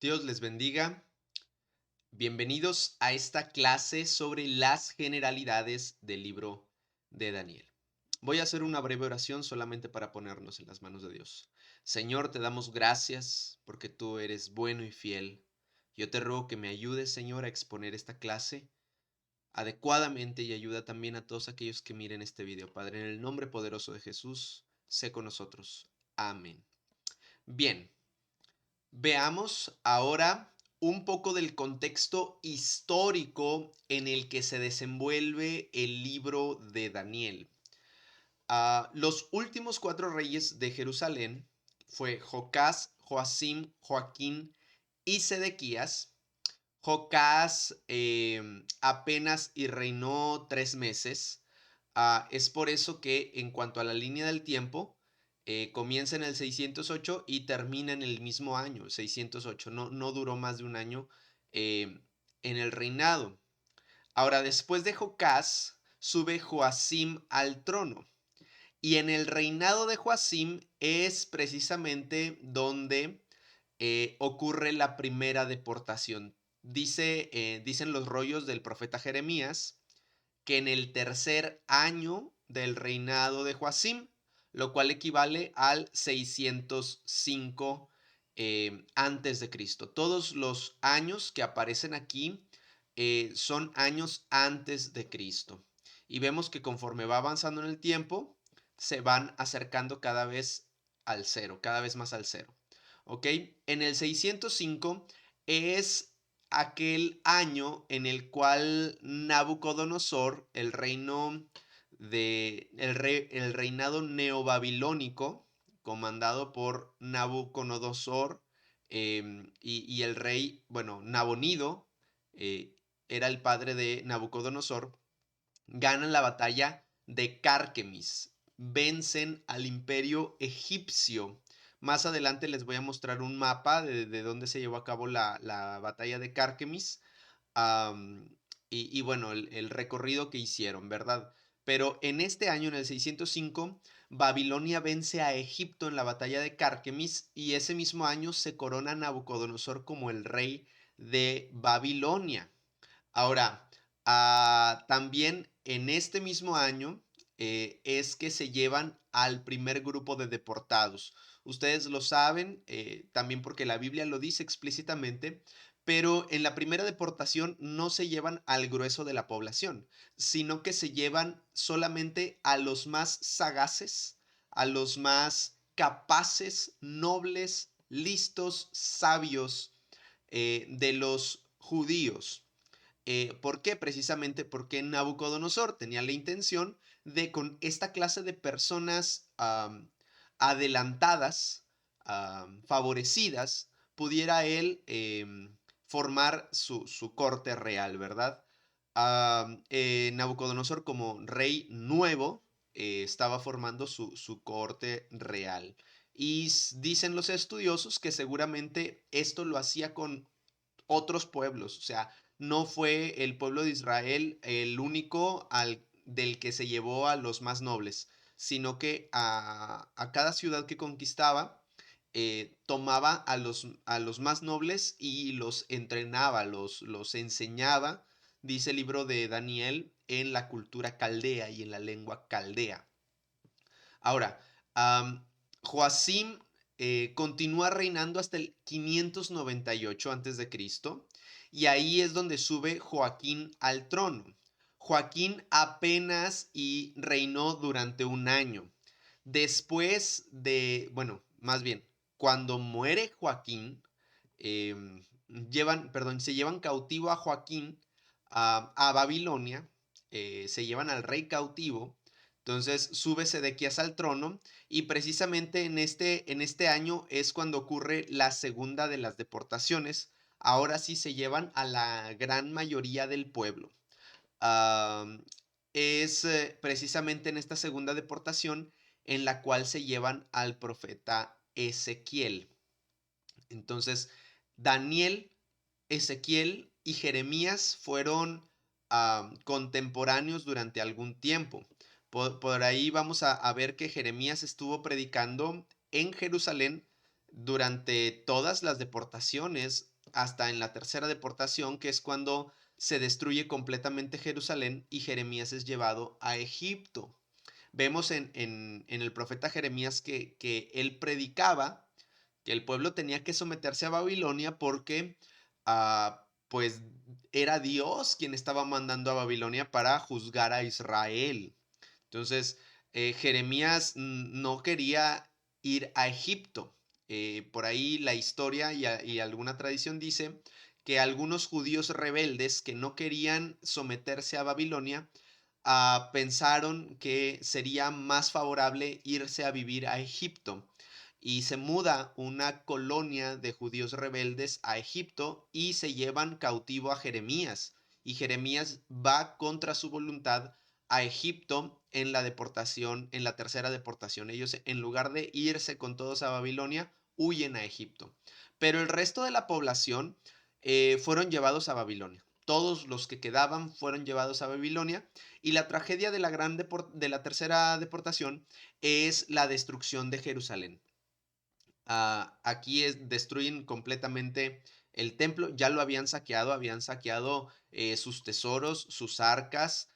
Dios les bendiga. Bienvenidos a esta clase sobre las generalidades del libro de Daniel. Voy a hacer una breve oración solamente para ponernos en las manos de Dios. Señor, te damos gracias porque tú eres bueno y fiel. Yo te ruego que me ayudes, Señor, a exponer esta clase adecuadamente y ayuda también a todos aquellos que miren este video. Padre, en el nombre poderoso de Jesús, sé con nosotros. Amén. Bien, veamos ahora un poco del contexto histórico en el que se desenvuelve el libro de Daniel. Los últimos cuatro reyes de Jerusalén fue Jocás, Joacim, Joaquín y Sedequías. Jocás apenas y reinó 3 meses. Es por eso que en cuanto a la línea del tiempo, comienza en el 608 y termina en el mismo año, 608. No duró más de un año eh, en el reinado. Ahora, después de Jocás, sube Joacim al trono. Y en el reinado de Joacim es precisamente donde ocurre la primera deportación. Dicen los rollos del profeta Jeremías que en el tercer año del reinado de Joacim, lo cual equivale al 605 antes de Cristo. Todos los años que aparecen aquí son años antes de Cristo. Y vemos que conforme va avanzando en el tiempo, se van acercando cada vez al cero, cada vez más al cero. ¿Ok? En el 605 es aquel año en el cual Nabucodonosor, el reinado neobabilónico, comandado por Nabucodonosor, y el rey, bueno, Nabonido, eh, era el padre de Nabucodonosor, ganan la batalla de Cárquemis, vencen al imperio egipcio. Más adelante les voy a mostrar un mapa de dónde se llevó a cabo la batalla de Cárquemis, y bueno, el recorrido que hicieron, ¿verdad? Pero en este año, en el 605, Babilonia vence a Egipto en la batalla de Cárquemis y ese mismo año se corona Nabucodonosor como el rey de Babilonia. Ahora, también en este mismo año es que se llevan al primer grupo de deportados. Ustedes lo saben, también porque la Biblia lo dice explícitamente, pero en la primera deportación no se llevan al grueso de la población, sino que se llevan solamente a los más sagaces, a los más capaces, nobles, listos, sabios de los judíos. ¿Por qué? Precisamente porque Nabucodonosor tenía la intención de, con esta clase de personas adelantadas, favorecidas, pudiera él formar su corte real, ¿verdad? Nabucodonosor, como rey nuevo, estaba formando su corte real. Y dicen los estudiosos que seguramente esto lo hacía con otros pueblos, o sea, no fue el pueblo de Israel el único del que se llevó a los más nobles, sino que a cada ciudad que conquistaba, tomaba a los más nobles y los entrenaba, los enseñaba, dice el libro de Daniel, en la cultura caldea y en la lengua caldea. Ahora, Joacim continúa reinando hasta el 598 antes de Cristo y ahí es donde sube Joaquín al trono. Joaquín apenas y reinó durante un año. Después de, bueno, más bien, cuando muere Joaquín, se llevan cautivo a Joaquín a Babilonia, se llevan al rey cautivo. Entonces sube Sedequías al trono y precisamente en este año es cuando ocurre la segunda de las deportaciones. Ahora sí se llevan a la gran mayoría del pueblo. Es precisamente en esta segunda deportación en la cual se llevan al profeta Ezequiel. Entonces, Daniel, Ezequiel y Jeremías fueron contemporáneos durante algún tiempo. Por ahí vamos a ver que Jeremías estuvo predicando en Jerusalén durante todas las deportaciones hasta en la tercera deportación, que es cuando se destruye completamente Jerusalén y Jeremías es llevado a Egipto. Vemos en el profeta Jeremías que él predicaba que el pueblo tenía que someterse a Babilonia porque pues era Dios quien estaba mandando a Babilonia para juzgar a Israel. Entonces, Jeremías no quería ir a Egipto. Por ahí la historia y alguna tradición dice que algunos judíos rebeldes que no querían someterse a Babilonia pensaron que sería más favorable irse a vivir a Egipto y se muda una colonia de judíos rebeldes a Egipto y se llevan cautivo a Jeremías. Y Jeremías va contra su voluntad a Egipto en la deportación, en la tercera deportación. Ellos, en lugar de irse con todos a Babilonia, huyen a Egipto. Pero el resto de la población fueron llevados a Babilonia. Todos los que quedaban fueron llevados a Babilonia y la tragedia de de la tercera deportación es la destrucción de Jerusalén. Aquí destruyen completamente el templo, ya lo habían saqueado sus tesoros, sus arcas,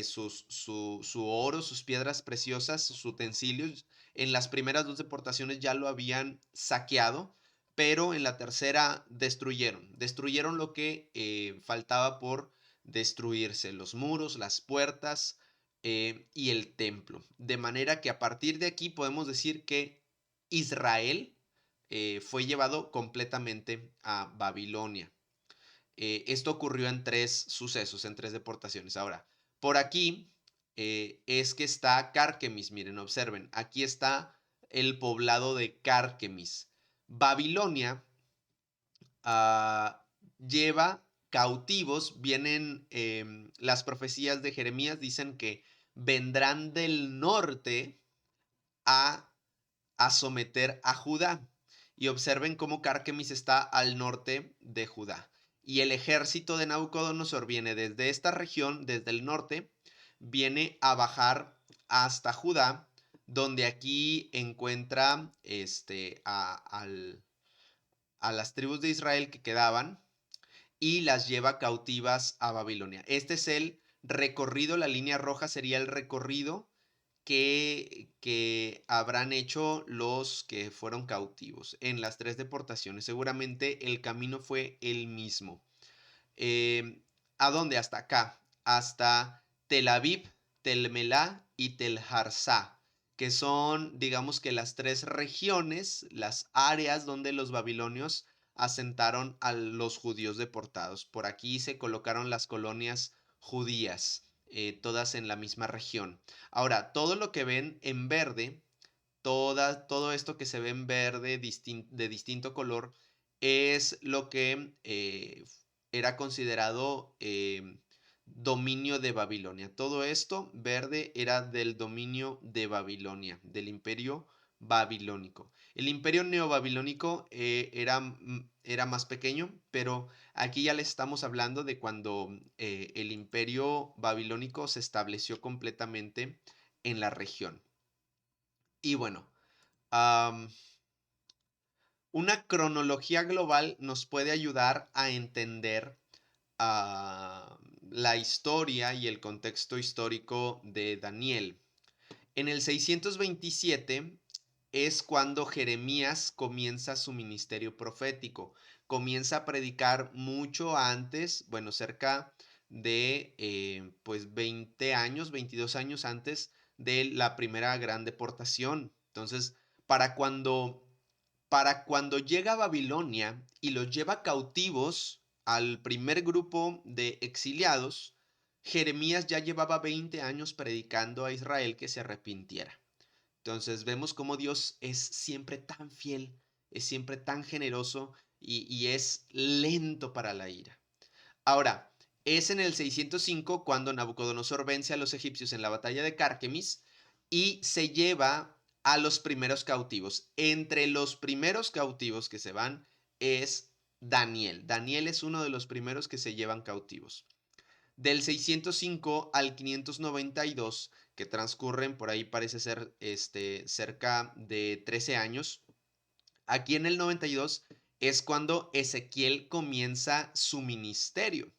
su oro, sus piedras preciosas, sus utensilios. En las primeras dos deportaciones ya lo habían saqueado, pero en la tercera destruyeron lo que faltaba por destruirse, los muros, las puertas y el templo. De manera que a partir de aquí podemos decir que Israel fue llevado completamente a Babilonia. Esto ocurrió en tres sucesos, en tres deportaciones. Ahora, por aquí es que está Cárquemis. Miren, observen, aquí está el poblado de Cárquemis. Babilonia lleva cautivos, vienen las profecías de Jeremías, dicen que vendrán del norte a someter a Judá. Y observen cómo Cárquemis está al norte de Judá. Y el ejército de Nabucodonosor viene desde esta región, desde el norte, viene a bajar hasta Judá, donde aquí encuentra a las tribus de Israel que quedaban y las lleva cautivas a Babilonia. Este es el recorrido, la línea roja sería el recorrido que habrán hecho los que fueron cautivos en las tres deportaciones. Seguramente el camino fue el mismo. ¿A dónde? Hasta acá, hasta Tel Aviv, Tel Melá y Tel Harsá, que son, digamos que las tres regiones, las áreas donde los babilonios asentaron a los judíos deportados. Por aquí se colocaron las colonias judías, todas en la misma región. Ahora, todo lo que ven en verde, todo esto que se ve en verde de distinto color, es lo que era considerado dominio de Babilonia. Todo esto verde era del dominio de Babilonia, del imperio babilónico. El imperio neobabilónico era más pequeño, pero aquí ya les estamos hablando de cuando el imperio babilónico se estableció completamente en la región. Y bueno, una cronología global nos puede ayudar a entender la historia y el contexto histórico de Daniel. En el 627 es cuando Jeremías comienza su ministerio profético. Comienza a predicar mucho antes, bueno, cerca de pues 20 años, 22 años antes de la primera gran deportación. Entonces, para cuando, para cuando llega a Babilonia y los lleva cautivos al primer grupo de exiliados, Jeremías ya llevaba 20 años predicando a Israel que se arrepintiera. Entonces vemos cómo Dios es siempre tan fiel, es siempre tan generoso y es lento para la ira. Ahora, es en el 605 cuando Nabucodonosor vence a los egipcios en la batalla de Cárquemis y se lleva a los primeros cautivos. Entre los primeros cautivos que se van es Daniel. Daniel es uno de los primeros que se llevan cautivos. Del 605 al 592, que transcurren por ahí parece ser cerca de 13 años, aquí en el 92 es cuando Ezequiel comienza su ministerio.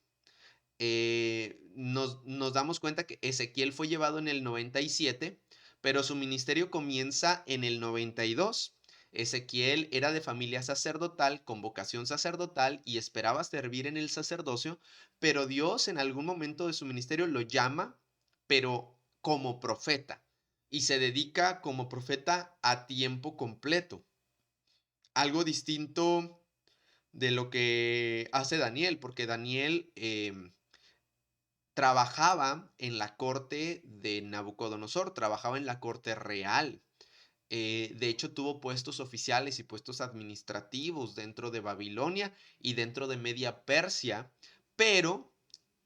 Nos damos cuenta que Ezequiel fue llevado en el 97, pero su ministerio comienza en el 92. Ezequiel era de familia sacerdotal, con vocación sacerdotal y esperaba servir en el sacerdocio, pero Dios en algún momento de su ministerio lo llama, pero como profeta, y se dedica como profeta a tiempo completo. Algo distinto de lo que hace Daniel, porque Daniel trabajaba en la corte de Nabucodonosor, trabajaba en la corte real. De hecho, tuvo puestos oficiales y puestos administrativos dentro de Babilonia y dentro de Media Persia, pero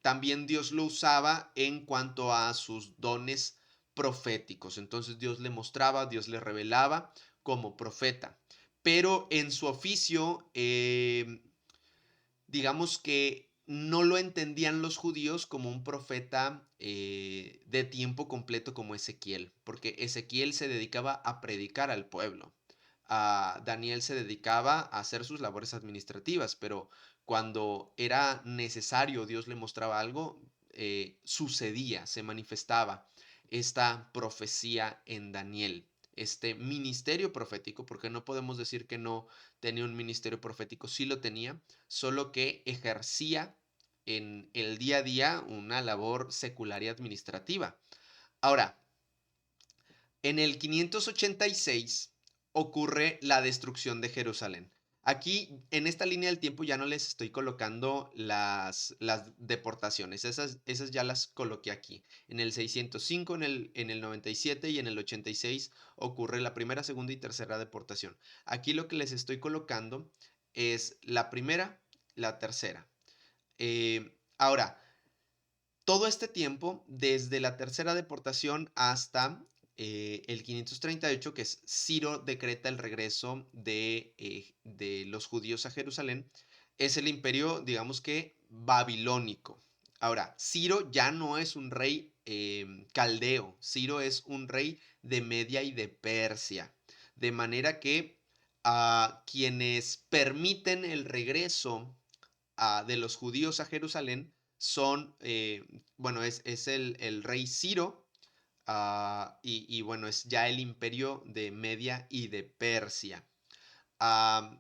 también Dios lo usaba en cuanto a sus dones proféticos. Entonces Dios le mostraba, Dios le revelaba como profeta. Pero en su oficio, digamos que no lo entendían los judíos como un profeta de tiempo completo como Ezequiel, porque Ezequiel se dedicaba a predicar al pueblo. Daniel se dedicaba a hacer sus labores administrativas, pero cuando era necesario, Dios le mostraba algo, sucedía, se manifestaba esta profecía en Daniel, este ministerio profético, porque no podemos decir que no tenía un ministerio profético, sí lo tenía, solo que ejercía en el día a día una labor secular y administrativa. Ahora, en el 586 ocurre la destrucción de Jerusalén. Aquí, en esta línea del tiempo, ya no les estoy colocando las deportaciones, esas ya las coloqué aquí. En el 605, en el 97 y en el 86 ocurre la primera, segunda y tercera deportación. Aquí lo que les estoy colocando es la primera, la tercera. Ahora, todo este tiempo, desde la tercera deportación hasta el 538, que es Ciro decreta el regreso de los judíos a Jerusalén, es el imperio, digamos que, babilónico. Ahora, Ciro ya no es un rey caldeo, Ciro es un rey de Media y de Persia, de manera que quienes permiten el regreso de los judíos a Jerusalén son, bueno, es el rey Ciro, y bueno, es ya el imperio de Media y de Persia. Ah,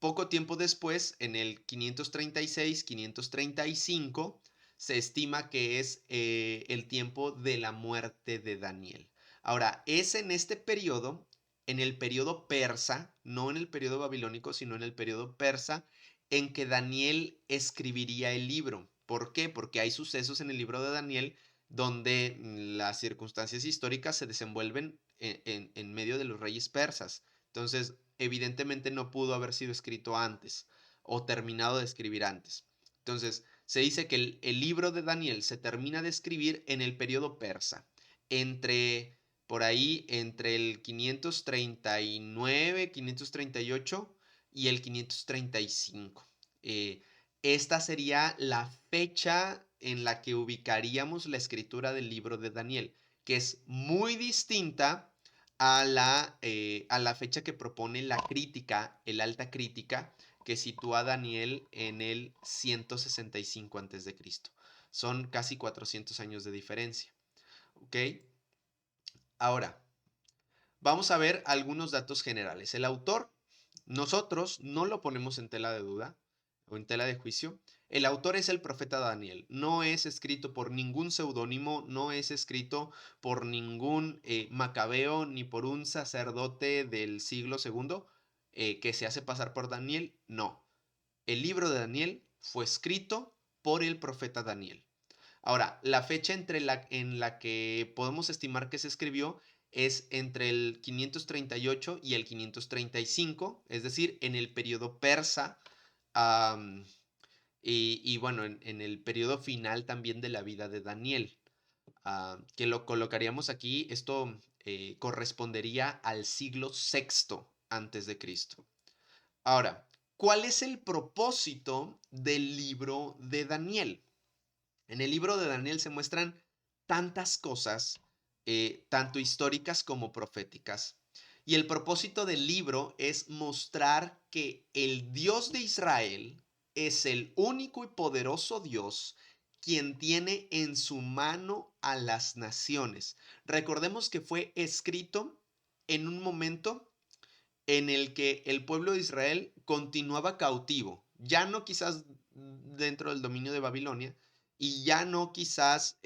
Poco tiempo después, en el 536, 535, se estima que es el tiempo de la muerte de Daniel. Ahora, es en este periodo, en el periodo persa, no en el periodo babilónico, sino en el periodo persa, en que Daniel escribiría el libro. ¿Por qué? Porque hay sucesos en el libro de Daniel donde las circunstancias históricas se desenvuelven en medio de los reyes persas. Entonces, evidentemente no pudo haber sido escrito antes o terminado de escribir antes. Entonces, se dice que el libro de Daniel se termina de escribir en el periodo persa, entre, por ahí, entre el 539, 538 y el 535. Esta sería la fecha en la que ubicaríamos la escritura del libro de Daniel, que es muy distinta a la fecha que propone la crítica, el Alta Crítica, que sitúa a Daniel en el 165 a.C. Son casi 400 años de diferencia. ¿Ok? Ahora, vamos a ver algunos datos generales. El autor, nosotros no lo ponemos en tela de duda o en tela de juicio. El autor es el profeta Daniel. No es escrito por ningún seudónimo, no es escrito por ningún macabeo ni por un sacerdote del siglo segundo que se hace pasar por Daniel. No. El libro de Daniel fue escrito por el profeta Daniel. Ahora, la fecha en la que podemos estimar que se escribió es entre el 538 y el 535, es decir, en el periodo persa, am, y bueno, en el periodo final también de la vida de Daniel, que lo colocaríamos aquí, esto correspondería al siglo sexto antes de Cristo. Ahora, ¿cuál es el propósito del libro de Daniel? En el libro de Daniel se muestran tantas cosas, tanto históricas como proféticas. Y el propósito del libro es mostrar que el Dios de Israel es el único y poderoso Dios quien tiene en su mano a las naciones. Recordemos que fue escrito en un momento en el que el pueblo de Israel continuaba cautivo, ya no quizás dentro del dominio de Babilonia y ya no quizás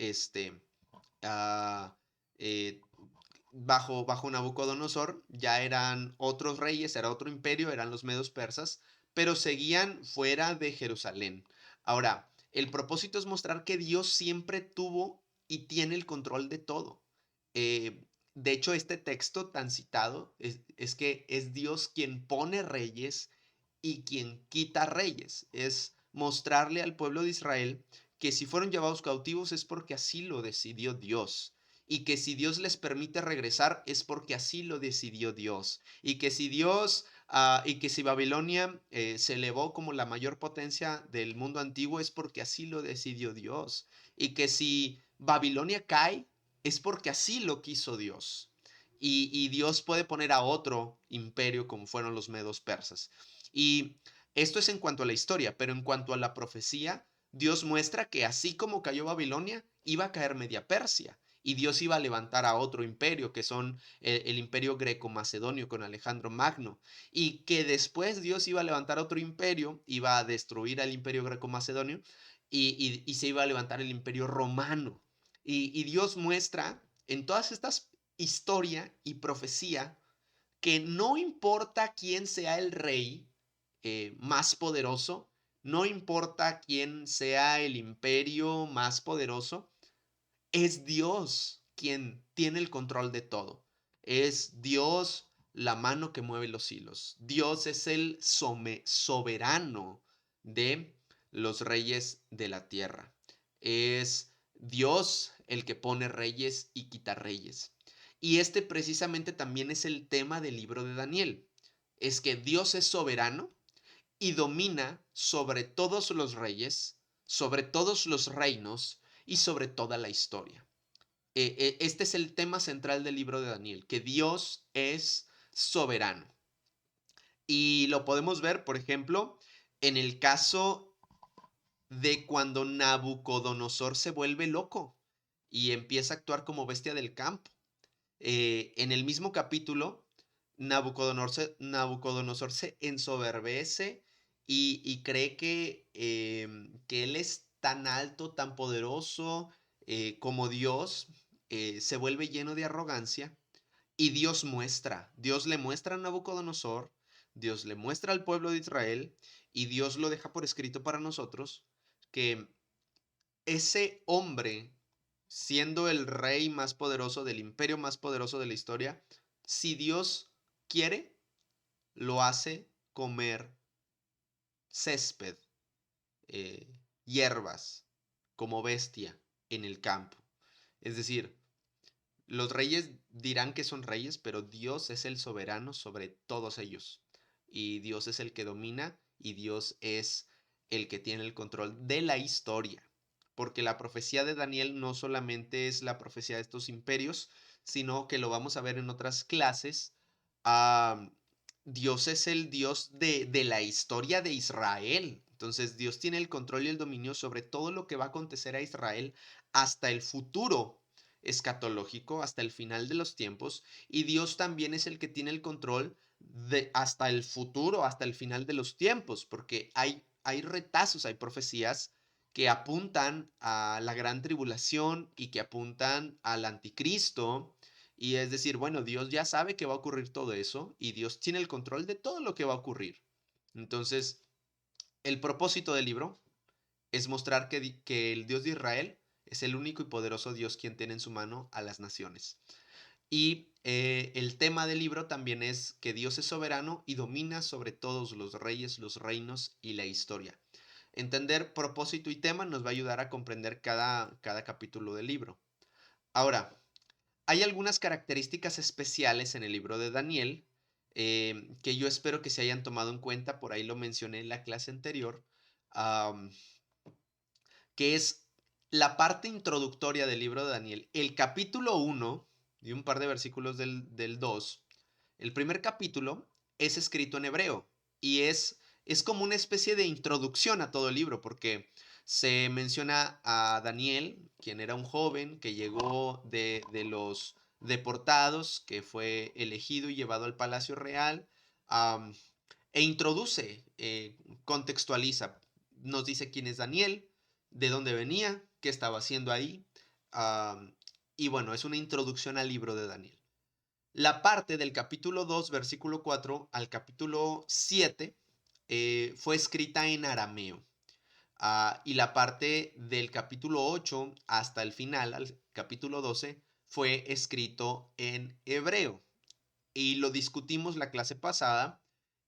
ah, eh, bajo Nabucodonosor, ya eran otros reyes, era otro imperio, eran los medos persas, pero seguían fuera de Jerusalén. Ahora, el propósito es mostrar que Dios siempre tuvo y tiene el control de todo. Eh, de hecho, este texto tan citado es que es Dios quien pone reyes y quien quita reyes. Es mostrarle al pueblo de Israel que si fueron llevados cautivos es porque así lo decidió Dios y que si Dios les permite regresar es porque así lo decidió Dios y que si y que si Babilonia se elevó como la mayor potencia del mundo antiguo es porque así lo decidió Dios y que si Babilonia cae es porque así lo quiso Dios. Y Dios puede poner a otro imperio como fueron los medos persas. Y esto es en cuanto a la historia, pero en cuanto a la profecía, Dios muestra que así como cayó Babilonia, iba a caer Media Persia y Dios iba a levantar a otro imperio, que son el imperio greco-macedonio con Alejandro Magno, y que después Dios iba a levantar otro imperio, iba a destruir al imperio greco-macedonio y se iba a levantar el imperio romano. Y Dios muestra en todas estas historia y profecía que no importa quién sea el rey más poderoso, no importa quién sea el imperio más poderoso, es Dios quien tiene el control de todo. Es Dios la mano que mueve los hilos. Dios es el soberano de los reyes de la tierra. Es Dios el que pone reyes y quita reyes. Y este precisamente también es el tema del libro de Daniel. Es que Dios es soberano y domina sobre todos los reyes, sobre todos los reinos y sobre toda la historia. Este es el tema central del libro de Daniel, que Dios es soberano. Y lo podemos ver, por ejemplo, en el caso de cuando Nabucodonosor se vuelve loco y empieza a actuar como bestia del campo. En el mismo capítulo, Nabucodonosor se ensoberbece y cree que él es tan alto, tan poderoso como Dios, se vuelve lleno de arrogancia y Dios le muestra a Nabucodonosor, Dios le muestra al pueblo de Israel y Dios lo deja por escrito para nosotros que ese hombre, siendo el rey más poderoso del imperio más poderoso de la historia, si Dios quiere, lo hace comer césped, eh, hierbas, como bestia en el campo. Es decir, los reyes dirán que son reyes, pero Dios es el soberano sobre todos ellos. Y Dios es el que domina y Dios es el que tiene el control de la historia. Porque la profecía de Daniel no solamente es la profecía de estos imperios, sino que lo vamos a ver en otras clases. ah, Dios es el Dios de la historia de Israel. Entonces Dios tiene el control y el dominio sobre todo lo que va a acontecer a Israel hasta el futuro escatológico, hasta el final de los tiempos. Y Dios también es el que tiene el control de hasta el futuro, hasta el final de los tiempos, porque hay retazos, hay profecías que apuntan a la gran tribulación y que apuntan al anticristo. Y es decir, bueno, Dios ya sabe que va a ocurrir todo eso y Dios tiene el control de todo lo que va a ocurrir. Entonces, el propósito del libro es mostrar que el Dios de Israel es el único y poderoso Dios quien tiene en su mano a las naciones. Y el tema del libro también es que Dios es soberano y domina sobre todos los reyes, los reinos y la historia. Entender propósito y tema nos va a ayudar a comprender cada capítulo del libro. Ahora, hay algunas características especiales en el libro de Daniel que yo espero que se hayan tomado en cuenta, por ahí lo mencioné en la clase anterior, um, que es la parte introductoria del libro de Daniel. El capítulo 1 y un par de versículos del 2 El primer capítulo es escrito en hebreo y es como una especie de introducción a todo el libro, porque se menciona a Daniel, quien era un joven que llegó de los deportados, que fue elegido y llevado al palacio real, am, e introduce, contextualiza, nos dice quién es Daniel, de dónde venía, qué estaba haciendo ahí, am, y bueno, es una introducción al libro de Daniel. La parte del capítulo 2, versículo 4 al capítulo 7 fue escrita en arameo. Y la parte del capítulo 8 hasta el final, al capítulo 12, fue escrito en hebreo. Y lo discutimos la clase pasada,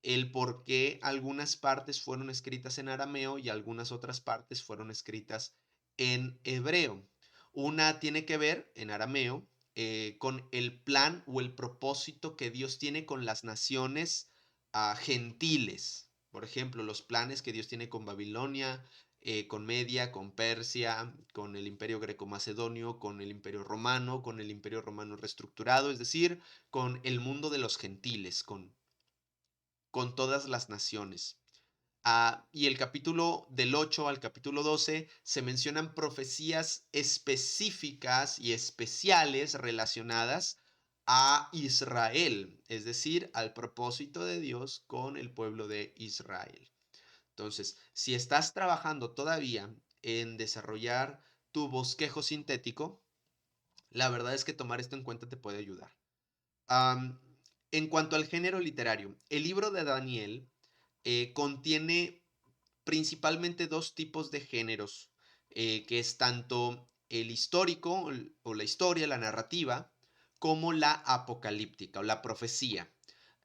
el por qué algunas partes fueron escritas en arameo y algunas otras partes fueron escritas en hebreo. Una tiene que ver, en arameo, con el plan o el propósito que Dios tiene con las naciones gentiles. Por ejemplo, los planes que Dios tiene con Babilonia, con Media, con Persia, con el imperio greco-macedonio, con el imperio romano, con el imperio romano reestructurado, es decir, con el mundo de los gentiles, con todas las naciones. Y el capítulo del 8 al capítulo 12 se mencionan profecías específicas y especiales relacionadas a Israel, es decir, al propósito de Dios con el pueblo de Israel. Entonces, si estás trabajando todavía en desarrollar tu bosquejo sintético, la verdad es que tomar esto en cuenta te puede ayudar. Am, en cuanto al género literario, el libro de Daniel contiene principalmente dos tipos de géneros, que es tanto el histórico o la historia, la narrativa, como la apocalíptica o la profecía.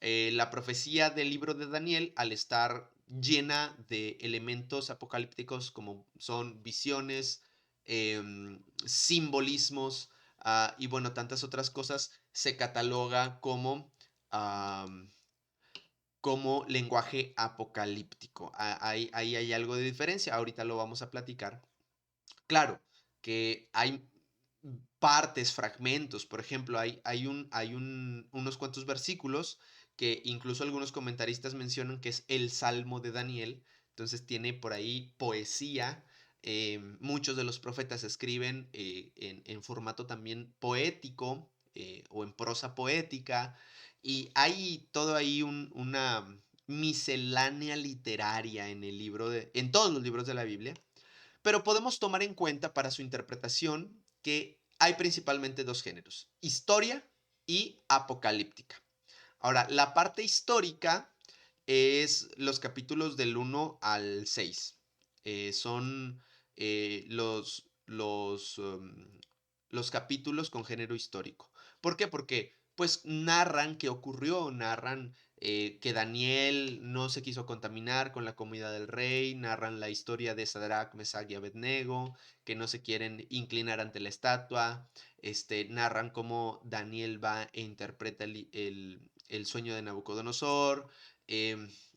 La profecía del libro de Daniel, al estar llena de elementos apocalípticos como son visiones, simbolismos, y bueno, tantas otras cosas, se cataloga como lenguaje apocalíptico. Ahí hay algo de diferencia, ahorita lo vamos a platicar. Claro que hay partes, fragmentos, por ejemplo, unos cuantos versículos que incluso algunos comentaristas mencionan que es el Salmo de Daniel, entonces tiene por ahí poesía. Muchos de los profetas escriben en formato también poético, o en prosa poética, y hay todo ahí una miscelánea literaria en todos los libros de la Biblia, pero podemos tomar en cuenta para su interpretación que hay principalmente dos géneros, historia y apocalíptica. Ahora, la parte histórica es los capítulos del 1 al 6. Son los capítulos con género histórico. ¿Por qué? Porque pues narran qué ocurrió, narran que Daniel no se quiso contaminar con la comida del rey, narran la historia de Sadrach, Mesach y Abednego, que no se quieren inclinar ante la estatua, narran cómo Daniel va e interpreta el sueño de Nabucodonosor,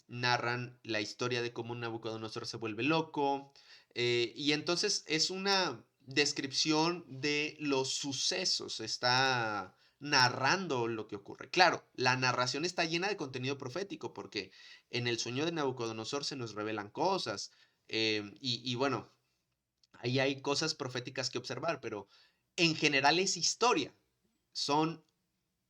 narran la historia de cómo Nabucodonosor se vuelve loco, y entonces es una descripción de los sucesos, está narrando lo que ocurre. Claro, la narración está llena de contenido profético porque en el sueño de Nabucodonosor se nos revelan cosas, y bueno, ahí hay cosas proféticas que observar, pero en general es historia. Son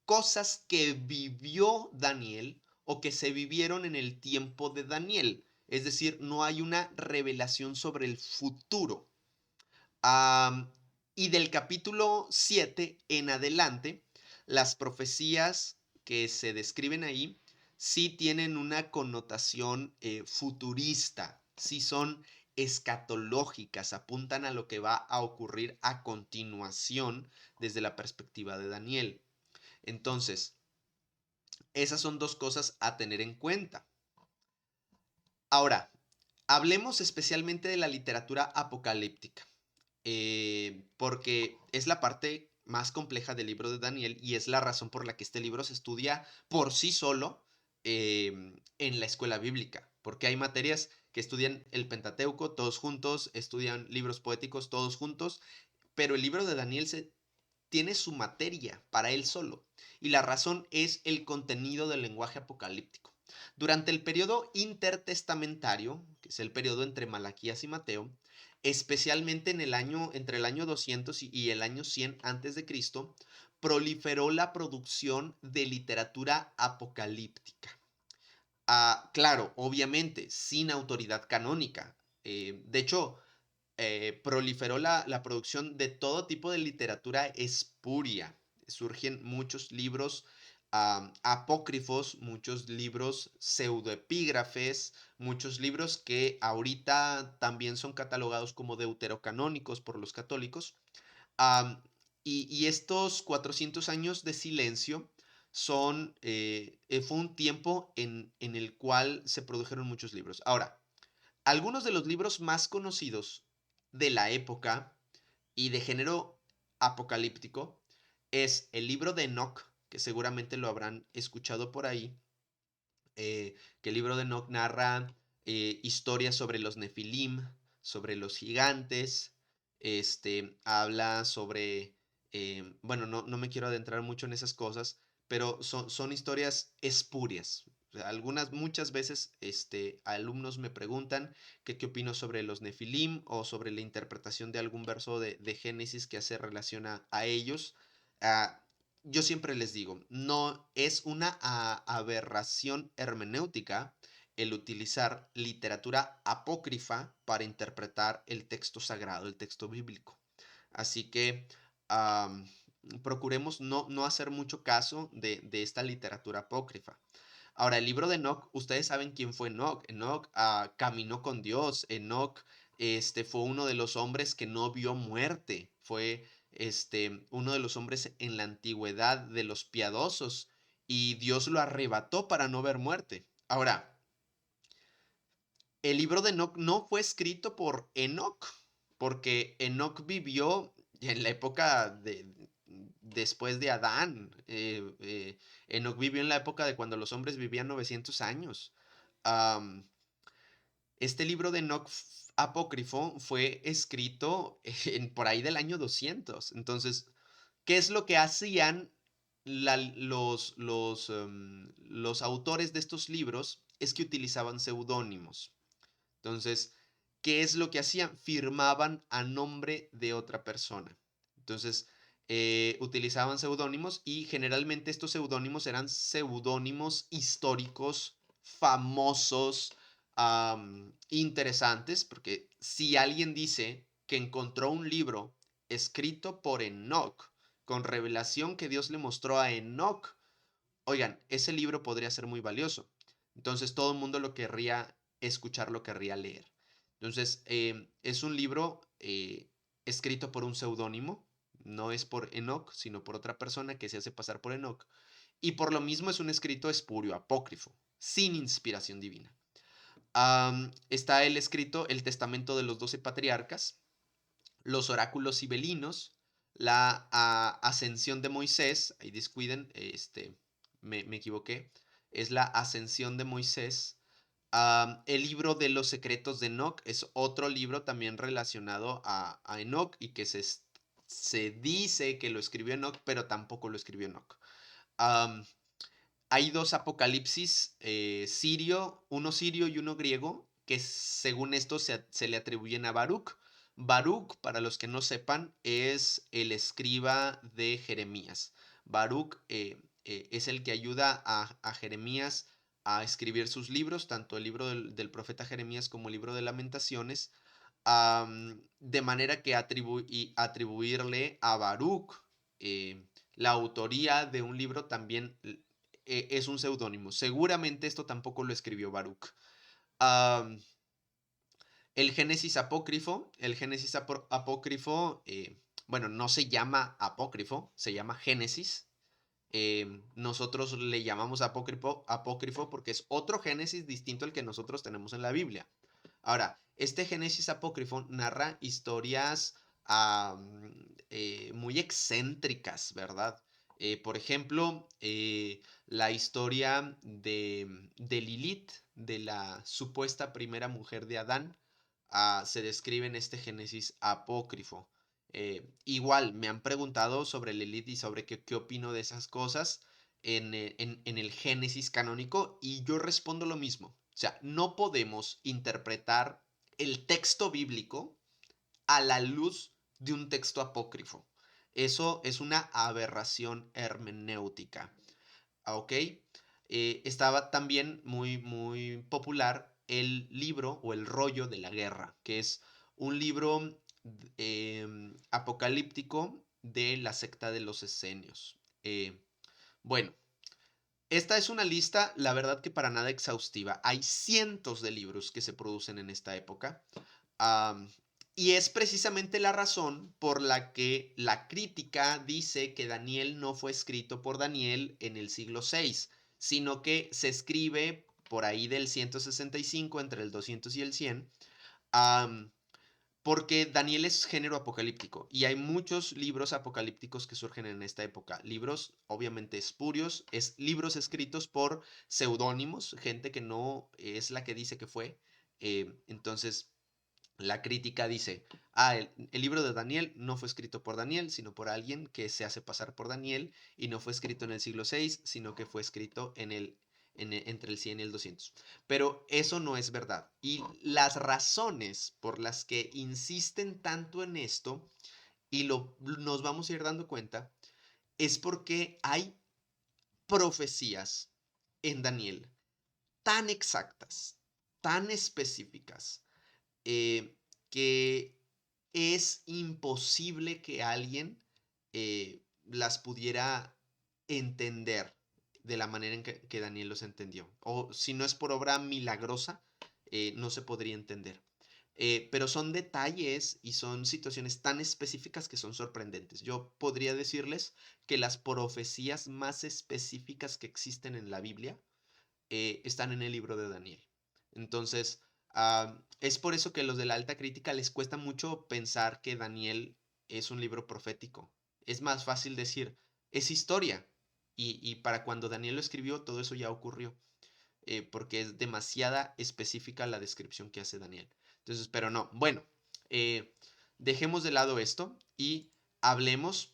cosas que vivió Daniel o que se vivieron en el tiempo de Daniel. Es decir, no hay una revelación sobre el futuro. Am, y del capítulo 7 en adelante, las profecías que se describen ahí sí tienen una connotación futurista, sí son escatológicas, apuntan a lo que va a ocurrir a continuación desde la perspectiva de Daniel. Entonces, esas son dos cosas a tener en cuenta. Ahora, hablemos especialmente de la literatura apocalíptica, porque es la parte más compleja del libro de Daniel y es la razón por la que este libro se estudia por sí solo en la escuela bíblica, porque hay materias que estudian el Pentateuco todos juntos, estudian libros poéticos todos juntos, pero el libro de Daniel tiene su materia para él solo, y la razón es el contenido del lenguaje apocalíptico. Durante el periodo intertestamentario, que es el periodo entre Malaquías y Mateo, especialmente entre el año 200 y el año 100 antes de Cristo, proliferó la producción de literatura apocalíptica. Claro, obviamente, sin autoridad canónica. De hecho, proliferó la producción de todo tipo de literatura espuria. Surgen muchos libros apócrifos, muchos libros pseudoepígrafes, muchos libros que ahorita también son catalogados como deuterocanónicos por los católicos. Am, y estos 400 años de silencio fue un tiempo en el cual se produjeron muchos libros. Ahora, algunos de los libros más conocidos de la época y de género apocalíptico es el libro de Enoch, que seguramente lo habrán escuchado por ahí, que el libro de Enoch narra historias sobre los Nefilim, sobre los gigantes, habla sobre, bueno, no me quiero adentrar mucho en esas cosas, pero son historias espurias. O sea, muchas veces, alumnos me preguntan qué opino sobre los Nefilim o sobre la interpretación de algún verso de Génesis que hace relación a ellos. Ah, yo siempre les digo, no es una aberración hermenéutica el utilizar literatura apócrifa para interpretar el texto sagrado, el texto bíblico. Así que am, procuremos no hacer mucho caso de esta literatura apócrifa. Ahora, el libro de Enoch, ustedes saben quién fue Enoch. Enoch caminó con Dios. Enoch fue uno de los hombres que no vio muerte. Fue uno de los hombres en la antigüedad de los piadosos. Y Dios lo arrebató para no ver muerte. Ahora, el libro de Enoch no fue escrito por Enoch, porque Enoch vivió en la época después de Adán. Enoch vivió en la época de cuando los hombres vivían 900 años. Am, este libro de Enoch apócrifo fue escrito por ahí del año 200. Entonces, ¿qué es lo que hacían los autores de estos libros? Es que utilizaban seudónimos. Entonces, ¿qué es lo que hacían? Firmaban a nombre de otra persona. Entonces, utilizaban seudónimos y generalmente estos seudónimos eran seudónimos históricos, famosos, interesantes, porque si alguien dice que encontró un libro escrito por Enoch, con revelación que Dios le mostró a Enoch, oigan, ese libro podría ser muy valioso. Entonces todo el mundo lo querría escuchar, lo querría leer. Entonces, es un libro escrito por un seudónimo, no es por Enoch, sino por otra persona que se hace pasar por Enoch. Y por lo mismo es un escrito espurio, apócrifo, sin inspiración divina. Está el escrito, el testamento de los 12 patriarcas, los oráculos sibelinos, la ascensión de Moisés, ahí descuiden, me equivoqué, es la ascensión de Moisés. El libro de los secretos de Enoch es otro libro también relacionado a Enoch y que se dice que lo escribió Enoch, pero tampoco lo escribió Enoch. Hay dos apocalipsis uno sirio y uno griego, que según esto se le atribuyen a Baruch. Baruch, para los que no sepan, es el escriba de Jeremías. Baruch es el que ayuda a Jeremías a escribir sus libros, tanto el libro del profeta Jeremías como el libro de Lamentaciones, de manera que atribuirle a Baruch la autoría de un libro también es un seudónimo. Seguramente esto tampoco lo escribió Baruch. Am, el Génesis apócrifo, bueno, no se llama apócrifo, se llama Génesis. Nosotros le llamamos apócrifo porque es otro Génesis distinto al que nosotros tenemos en la Biblia. Ahora, este Génesis apócrifo narra historias muy excéntricas, ¿verdad? Por ejemplo, la historia de Lilith, de la supuesta primera mujer de Adán, se describe en este Génesis apócrifo. Igual me han preguntado sobre Lilith y sobre qué opino de esas cosas en el Génesis canónico y yo respondo lo mismo. O sea, no podemos interpretar el texto bíblico a la luz de un texto apócrifo. Eso es una aberración hermenéutica. ¿Ok? Estaba también muy popular el libro o el rollo de la guerra, que es un libro apocalíptico de la secta de los esenios. Bueno, esta es una lista, la verdad que para nada exhaustiva. Hay cientos de libros que se producen en esta época. Um, y es precisamente la razón por la que la crítica dice que Daniel no fue escrito por Daniel en el siglo VI, sino que se escribe por ahí del 165, entre el 200 y el 100, um, porque Daniel es género apocalíptico y hay muchos libros apocalípticos que surgen en esta época. Libros obviamente espurios, libros escritos por seudónimos, gente que no es la que dice que fue. Entonces, la crítica dice, el libro de Daniel no fue escrito por Daniel, sino por alguien que se hace pasar por Daniel y no fue escrito en el siglo VI, sino que fue escrito entre el 100 y el 200. Pero eso no es verdad. Y las razones por las que insisten tanto en esto, y nos vamos a ir dando cuenta, es porque hay profecías en Daniel tan exactas, tan específicas, eh, que es imposible que alguien las pudiera entender de la manera en que Daniel los entendió. O si no es por obra milagrosa, no se podría entender. Pero son detalles y son situaciones tan específicas que son sorprendentes. Yo podría decirles que las profecías más específicas que existen en la Biblia están en el libro de Daniel. Entonces, es por eso que a los de la alta crítica les cuesta mucho pensar que Daniel es un libro profético. Es más fácil decir, es historia. Y para cuando Daniel lo escribió, todo eso ya ocurrió. Porque es demasiada específica la descripción que hace Daniel. Entonces, pero no. Bueno, eh, dejemos de lado esto y hablemos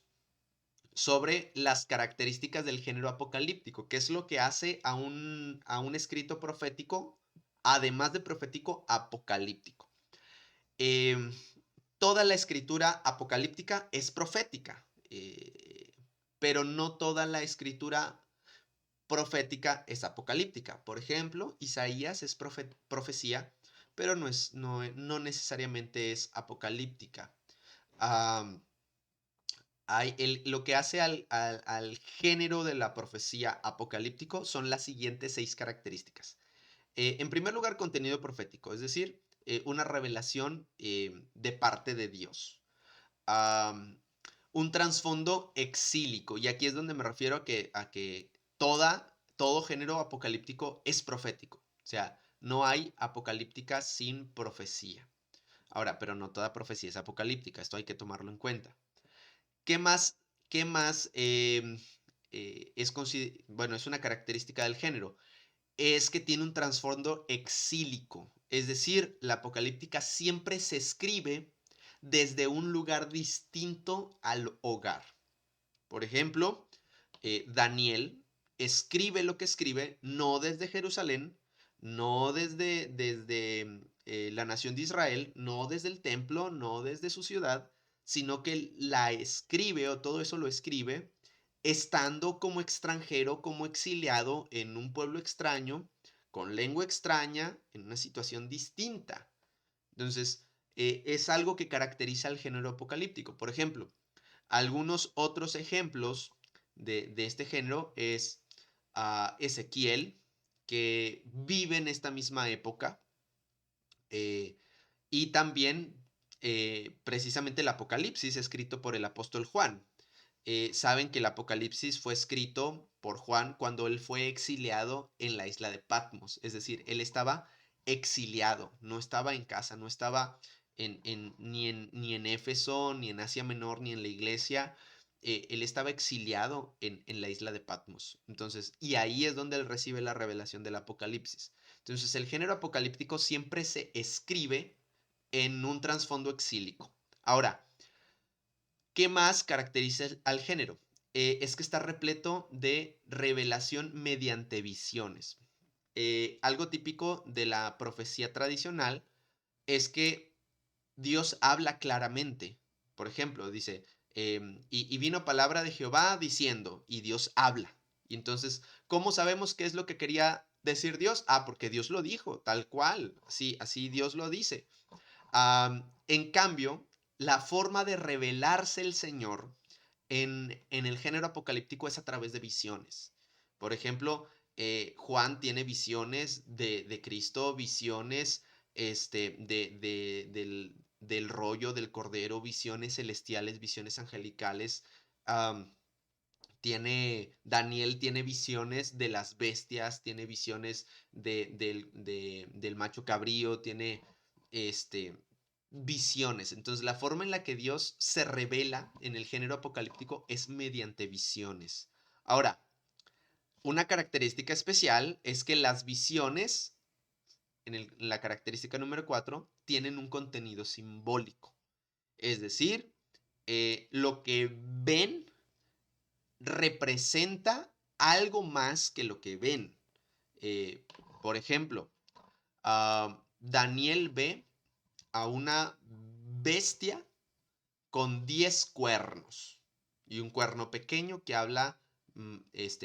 sobre las características del género apocalíptico, qué es lo que hace a un escrito profético, además de profético, apocalíptico. Eh, Toda la escritura apocalíptica es profética, pero no toda la escritura profética es apocalíptica. Por ejemplo, Isaías es profecía, pero no necesariamente es apocalíptica. Um, lo que hace al género de la profecía apocalíptico son las siguientes 6 características. En primer lugar, contenido profético, es decir, una revelación de parte de Dios. Um, un trasfondo exílico, y aquí es donde me refiero a que todo género apocalíptico es profético. O sea, no hay apocalíptica sin profecía. Ahora, pero no toda profecía es apocalíptica, esto hay que tomarlo en cuenta. ¿Qué más, qué más bueno, es una característica del género? Es que tiene un trasfondo exílico, es decir, la apocalíptica siempre se escribe desde un lugar distinto al hogar. Por ejemplo, Daniel escribe lo que escribe no desde Jerusalén, no desde la nación de Israel, no desde el templo, no desde su ciudad, sino que la escribe o todo eso lo escribe estando como extranjero, como exiliado en un pueblo extraño, con lengua extraña, en una situación distinta. Entonces, es algo que caracteriza al género apocalíptico. Por ejemplo, algunos otros ejemplos de este género es Ezequiel, que vive en esta misma época, eh, y también precisamente el Apocalipsis, escrito por el apóstol Juan. Saben que el Apocalipsis fue escrito por Juan cuando él fue exiliado en la isla de Patmos, es decir, él estaba exiliado, no estaba en casa, no estaba ni en Éfeso, ni en Asia Menor, ni en la iglesia. Él estaba exiliado en la isla de Patmos. Entonces, y ahí es donde él recibe la revelación del Apocalipsis. Entonces, el género apocalíptico siempre se escribe en un trasfondo exílico. Ahora, ¿Qué más caracteriza al género? Es que está repleto de revelación mediante visiones. Algo típico de la profecía tradicional es que Dios habla claramente. Por ejemplo, dice, y vino palabra de Jehová diciendo, y Dios habla. Y entonces, ¿cómo sabemos qué es lo que quería decir Dios? Ah, porque Dios lo dijo, tal cual. Así Dios lo dice. En cambio, la forma de revelarse el Señor en el género apocalíptico es a través de visiones. Por ejemplo, Juan tiene visiones de Cristo, visiones del rollo del Cordero, visiones celestiales, visiones angelicales. am, Daniel tiene visiones de las bestias, tiene visiones del macho cabrío, tiene este, visiones. Entonces, la forma en la que Dios se revela en el género apocalíptico es mediante visiones. Ahora, una característica especial es que las visiones, la característica número 4, tienen un contenido simbólico. Es decir, lo que ven representa algo más que lo que ven. Eh, por ejemplo, Daniel ve a una bestia con 10 cuernos y un cuerno pequeño que habla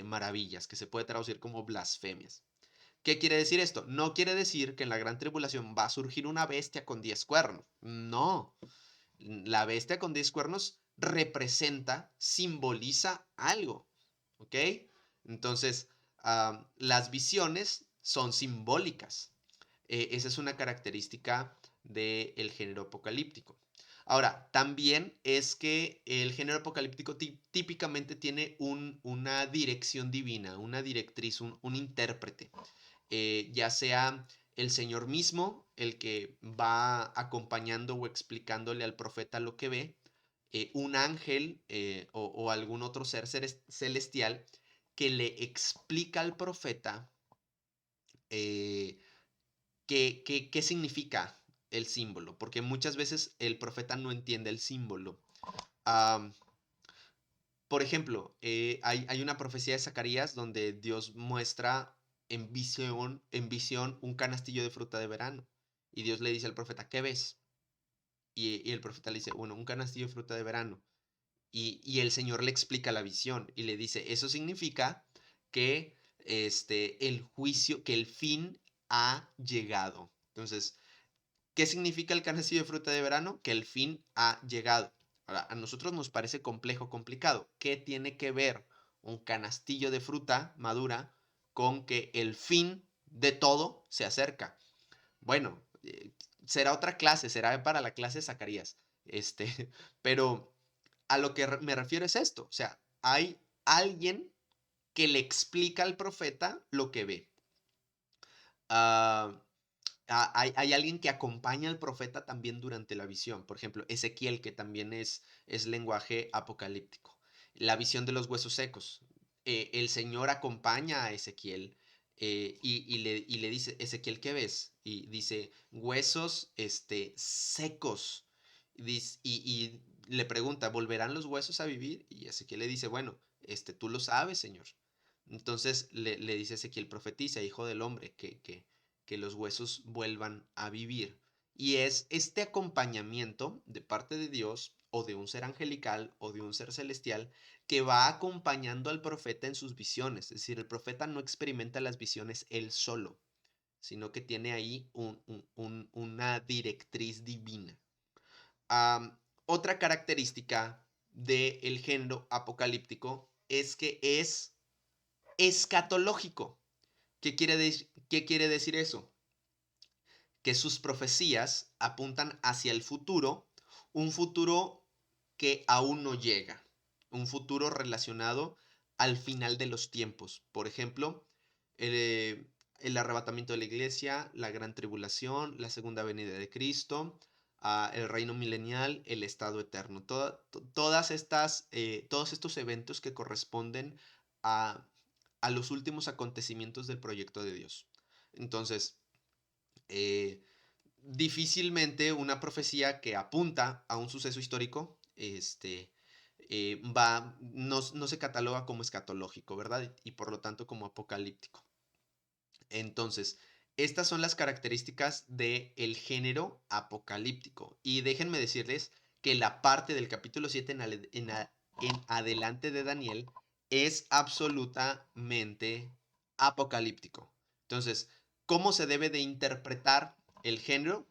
maravillas, que se puede traducir como blasfemias. ¿Qué quiere decir esto? No quiere decir que en la gran tribulación va a surgir una bestia con 10 cuernos. No. La bestia con 10 cuernos representa, simboliza algo. ¿Ok? Entonces, las visiones son simbólicas. Esa es una característica del género apocalíptico. Ahora, también es que el género apocalíptico típicamente tiene una dirección divina, una directriz, un intérprete, ya sea el Señor mismo, el que va acompañando o explicándole al profeta lo que ve, un ángel o algún otro ser celestial que le explica al profeta eh, qué significa el símbolo, porque muchas veces el profeta no entiende el símbolo. Am, por ejemplo, hay una profecía de Zacarías donde Dios muestra en visión un canastillo de fruta de verano. Y Dios le dice al profeta, ¿qué ves? Y el profeta le dice, bueno, un canastillo de fruta de verano. Y el Señor le explica la visión y le dice, eso significa que el juicio, que el fin ha llegado. Entonces, ¿qué significa el canastillo de fruta de verano? Que el fin ha llegado. Ahora, a nosotros nos parece complejo, complicado. ¿Qué tiene que ver un canastillo de fruta madura con que el fin de todo se acerca? Bueno, será otra clase, será para la clase de Zacarías. Pero a lo que me refiero es esto. O sea, hay alguien que le explica al profeta lo que ve. Ah, hay alguien que acompaña al profeta también durante la visión. Por ejemplo, Ezequiel, que también es lenguaje apocalíptico. La visión de los huesos secos. El Señor acompaña a Ezequiel y le dice, Ezequiel, ¿qué ves? Y dice, huesos secos. Y le pregunta, ¿volverán los huesos a vivir? Y Ezequiel le dice, bueno, tú lo sabes, Señor. Entonces le dice Ezequiel, profetiza, hijo del hombre, que los huesos vuelvan a vivir. Y es este acompañamiento de parte de Dios o de un ser angelical o de un ser celestial que va acompañando al profeta en sus visiones. Es decir, el profeta no experimenta las visiones él solo, sino que tiene ahí una directriz divina. Otra característica del género apocalíptico es que es escatológico. ¿Qué quiere decir eso? Que sus profecías apuntan hacia el futuro, un futuro que aún no llega, un futuro relacionado al final de los tiempos. Por ejemplo, el arrebatamiento de la iglesia, la gran tribulación, la segunda venida de Cristo, el reino milenial, el estado eterno. Todos estos eventos que corresponden a, a los últimos acontecimientos del proyecto de Dios. Entonces, eh, difícilmente una profecía que apunta a un suceso histórico, no se cataloga como escatológico, ¿verdad? Y por lo tanto como apocalíptico. Entonces, estas son las características del género apocalíptico. Y déjenme decirles que la parte del capítulo 7 en adelante de Daniel es absolutamente apocalíptico. Entonces, ¿cómo se debe de interpretar el género?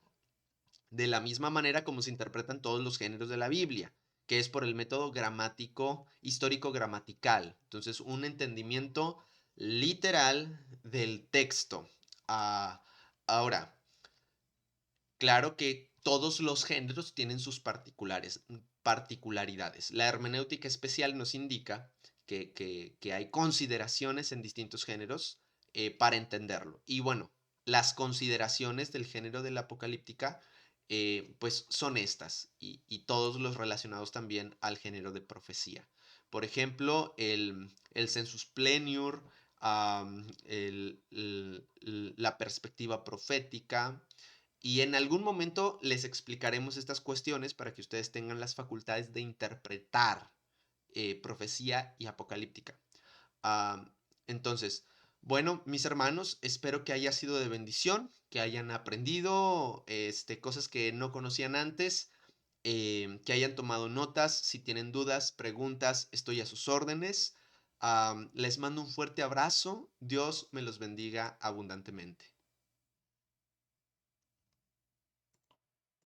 De la misma manera como se interpretan todos los géneros de la Biblia, que es por el método gramático, histórico-gramatical. Entonces, un entendimiento literal del texto. Ah, ahora, claro que todos los géneros tienen sus particularidades. La hermenéutica especial nos indica que hay consideraciones en distintos géneros para entenderlo. Y bueno, las consideraciones del género de la apocalíptica pues son estas y todos los relacionados también al género de profecía. Por ejemplo, el sensus plenior, la perspectiva profética, y en algún momento les explicaremos estas cuestiones para que ustedes tengan las facultades de interpretar profecía y apocalíptica. Ah, entonces, bueno, mis hermanos, espero que haya sido de bendición, que hayan aprendido cosas que no conocían antes, que hayan tomado notas. Si tienen dudas, preguntas, estoy a sus órdenes. Les mando un fuerte abrazo. Dios me los bendiga abundantemente.